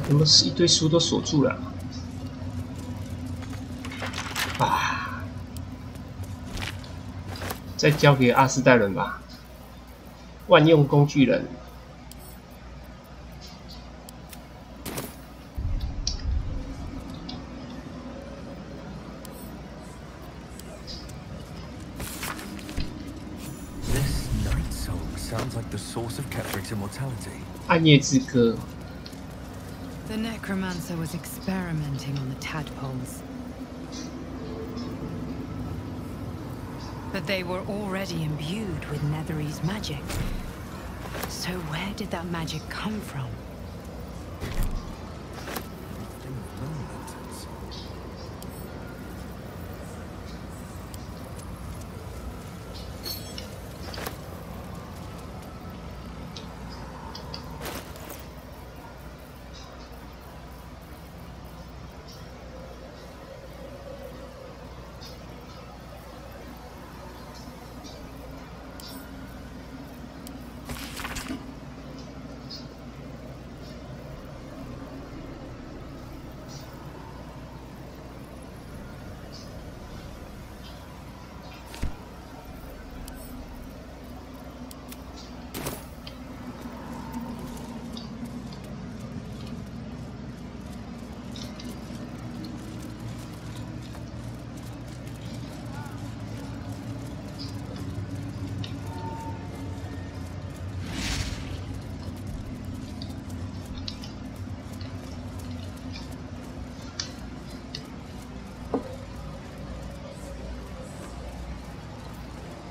怎么一堆书都锁住了？啊！再交给阿斯戴伦吧，万用工具人。This night song sounds like the source of Ketherick's immortality. 暗夜之歌。 The necromancer was experimenting on the tadpoles. But they were already imbued with Netherese magic. So where did that magic come from?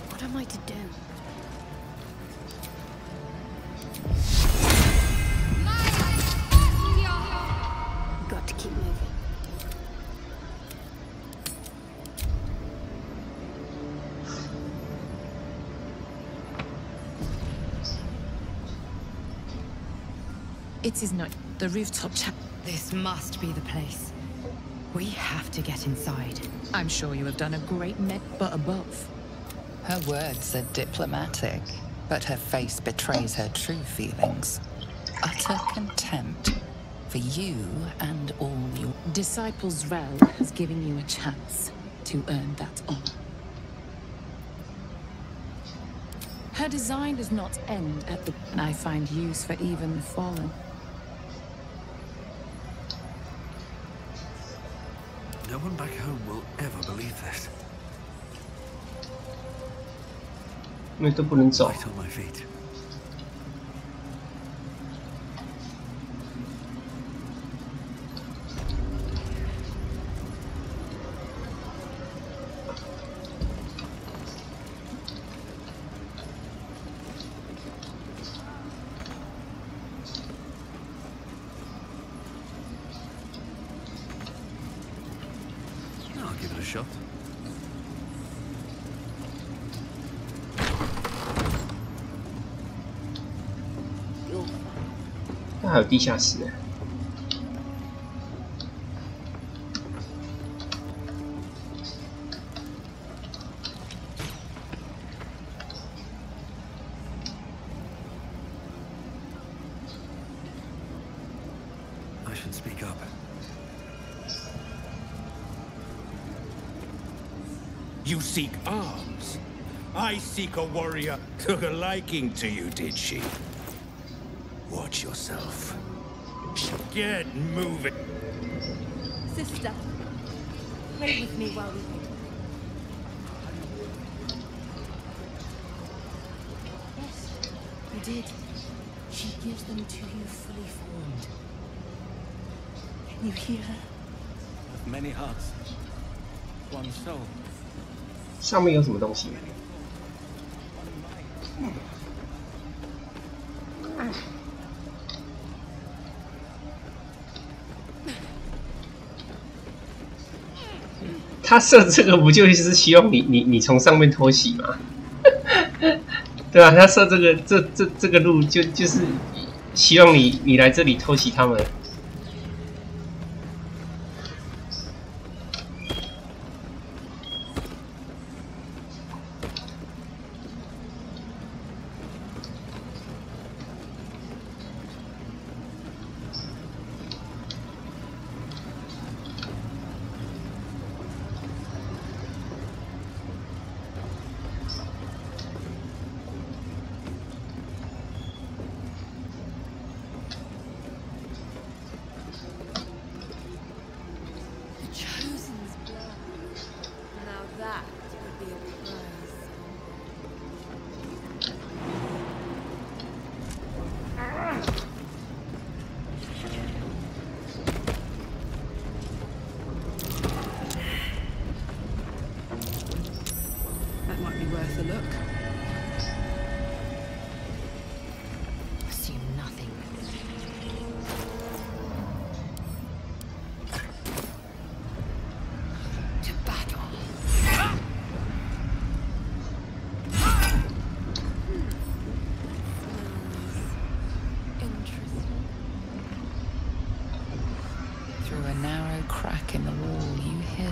What am I to do? Got to keep moving. It is not the rooftop chap. This must be the place. We have to get inside. I'm sure you have done a great but above. Her words are diplomatic, but her face betrays her true feelings. Utter contempt for you and all your... Disciples Rel has given you a chance to earn that honor. Her design does not end at the... I find use for even the fallen. No one back home will ever believe this. 因为都不能走。 Light on my feet. 那还有地下室哎。and speak up. You seek arms? I seek a warrior took a liking to you, did she? Watch yourself. Get moving. Sister, pray with me while we wait. Yes, you did. She gives them to you fully formed. Can you hear her? Of many hearts, one soul. 上面有什么东西？他设这个不就是希望你从上面偷袭吗？对吧？他设这个这个路就是希望你来这里偷袭他们。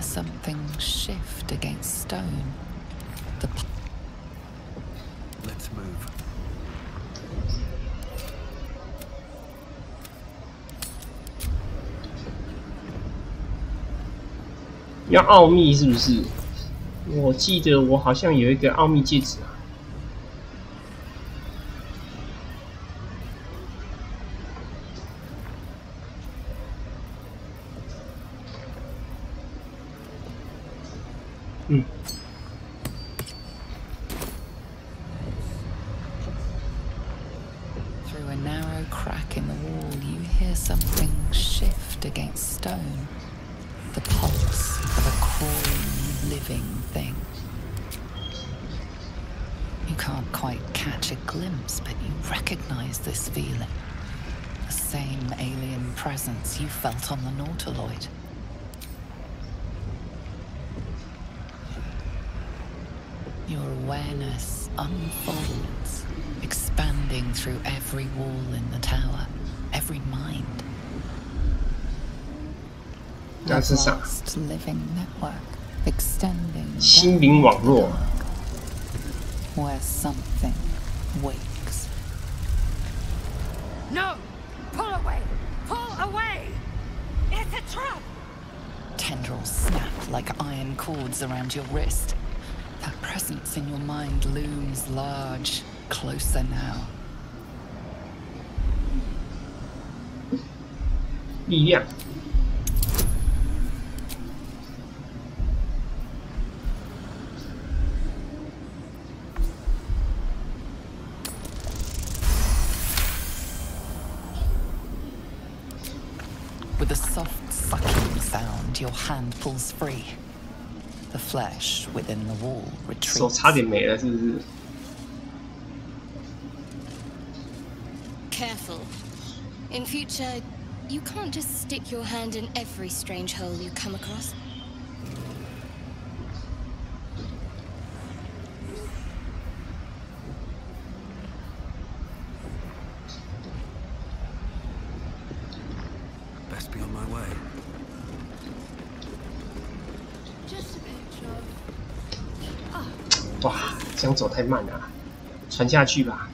Something shift against stone. Let's move. 要奥秘是不是？我记得我好像有一个奥秘戒指啊。Through a narrow crack in the wall, you hear something shift against stone. The pulse of a crawling, living thing. You can't quite catch a glimpse, but you recognize this feeling. The same alien presence you felt on the Nautiloid. Your awareness unfolds, expanding through every wall in the tower, every mind. A vast living network extending 心灵网络 where something wakes. No! Pull away! Pull away! It's a trap! Tendrils snap like iron cords around your wrist. That presence in your mind looms large, closer now. 力量。With a soft sucking sound, your hand pulls free. The flesh within the wall retreats. 手差点没了，是不是？ Careful. In future, you can't just stick your hand in every strange hole you come across. Best be on my way. 哇，这样走太慢了，传下去吧。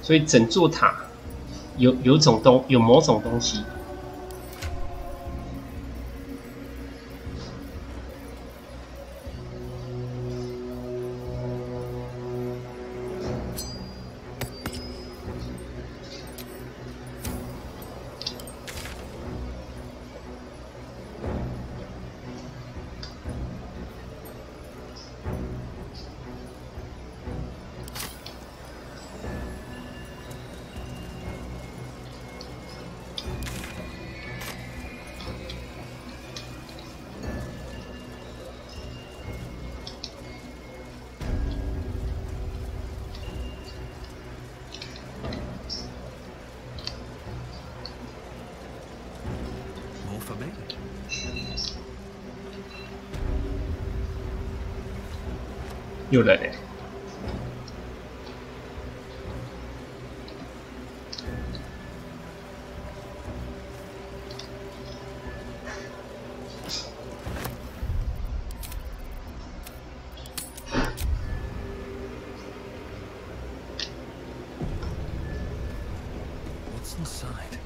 所以整座塔有某种东西。有人欸。What's inside?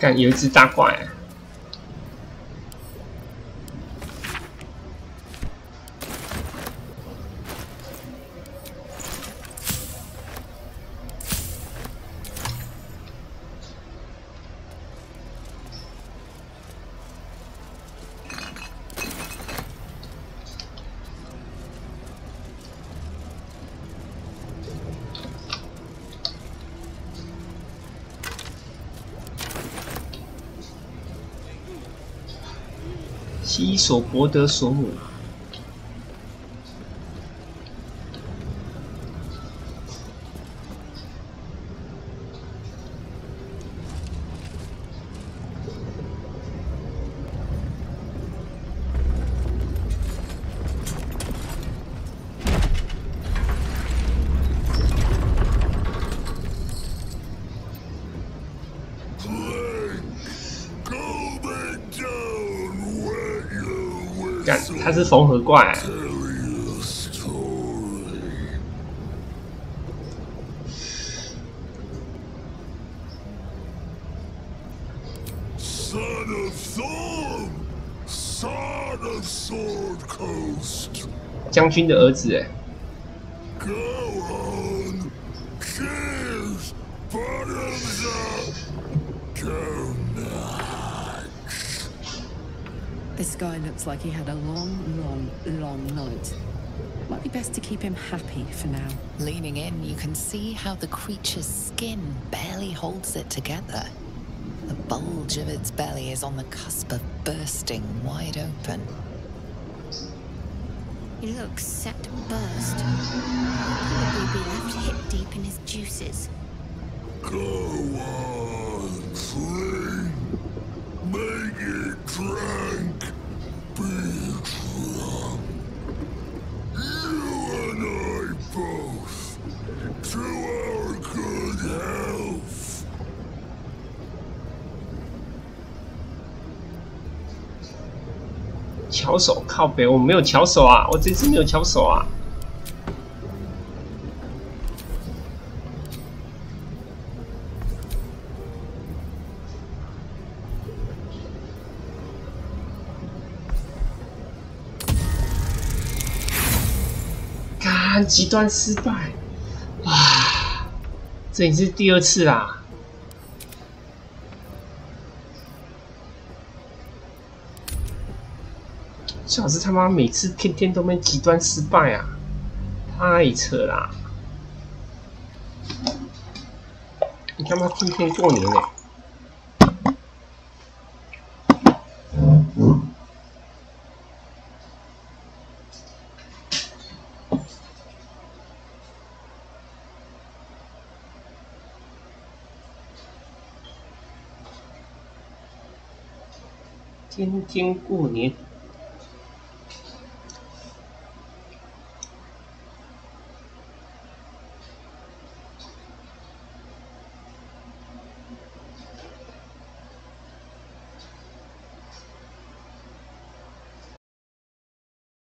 干，有一只大怪啊！西索伯德索姆。干，他是缝合怪。将军的儿子哎。This guy looks like he had a long night. Might be best to keep him happy for now. Leaning in, you can see how the creature's skin barely holds it together. The bulge of its belly is on the cusp of bursting wide open. He looks set to burst. He'll probably be left hip deep in his juices. Go on, drink. Make it drink. Be drunk. You and I both. To our good health. 巧手靠北，我没有巧手啊！我这次没有巧手啊！干，极端失败！啊，这已经是第2次啦！最好是他妈每次天天都被极端失败啊，太扯啦！你他妈天天过年欸！天天过年。